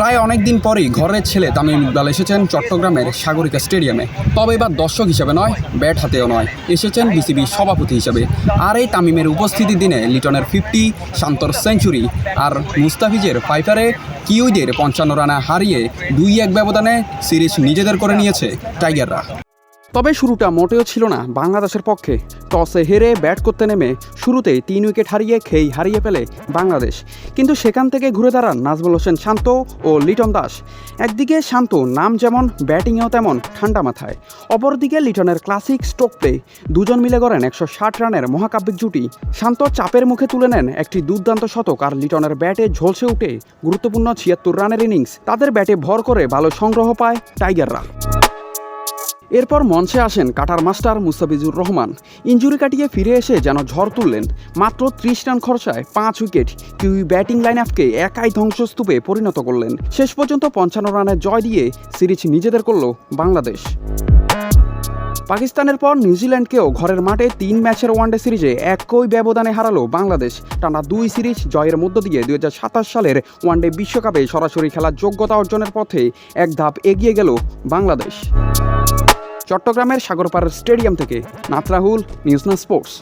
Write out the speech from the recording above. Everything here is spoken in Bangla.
প্রায় অনেক দিন পরই ঘরের ছেলে তামিম ইকবাল এসেছেন চট্টগ্রামের সাগরিকা স্টেডিয়ামে। তবে এবার দর্শক হিসেবে নয়, ব্যাট হাতেও নয়, এসেছেন বিসিবি সভাপতি হিসেবে। আর এই তামিমের উপস্থিতির দিনে লিটনের 50, শান্তর সেঞ্চুরি আর মুস্তাফিজের ফাইফারে কিউইদের 55 রানে হারিয়ে 2-1 ব্যবধানে সিরিজ নিজেদের করে নিয়েছে টাইগাররা। তবে শুরুটা মোটেও ছিল না বাংলাদেশের পক্ষে। টসে হেরে ব্যাট করতে নেমে শুরুতেই 3 উইকেট হারিয়ে খেই হারিয়ে ফেলে বাংলাদেশ। কিন্তু সেখান থেকে ঘুরে দাঁড়ান নাজমুল হোসেন শান্ত ও লিটন দাস। একদিকে শান্ত নাম যেমন, ব্যাটিংয়েও তেমন ঠান্ডা মাথায়। অপরদিকে লিটনের ক্লাসিক স্ট্রোক প্লে, দুজন মিলে করেন 160 রানের মহাকাব্যিক জুটি। শান্ত চাপের মুখে তুলে নেন একটি দুর্দান্ত শতক, আর লিটনের ব্যাটে ঝলসে উঠে গুরুত্বপূর্ণ 76 রানের ইনিংস। তাদের ব্যাটে ভর করে ভালো সংগ্রহ পায় টাইগাররা। এরপর মঞ্চে আসেন cutter master Mustafizur Rahman. Injury কাটিয়ে ফিরে এসে যেন ঝড় তুললেন। মাত্র 30 রান খরচায় 5 উইকেট কিউই ব্যাটিং লাইনআপকে একাই ধ্বংসস্তূপে পরিণত করলেন। শেষ পর্যন্ত 55 রানের জয় দিয়ে সিরিজ নিজেদের করল বাংলাদেশ। পাকিস্তানের পর নিউজিল্যান্ডকেও ঘরের মাঠে 3 ম্যাচের ওয়ানডে সিরিজে একই ব্যবধানে হারালো বাংলাদেশ। টানা 2 সিরিজ জয়ের মধ্য দিয়ে 2027 সালের ওয়ানডে বিশ্বকাপে সরাসরি খেলার যোগ্যতা অর্জনের পথে এক ধাপ এগিয়ে গেল বাংলাদেশ। চট্টগ্রামের সাগরপাড় স্টেডিয়াম থেকে নাথ রাহুল, নিউজ না স্পোর্টস।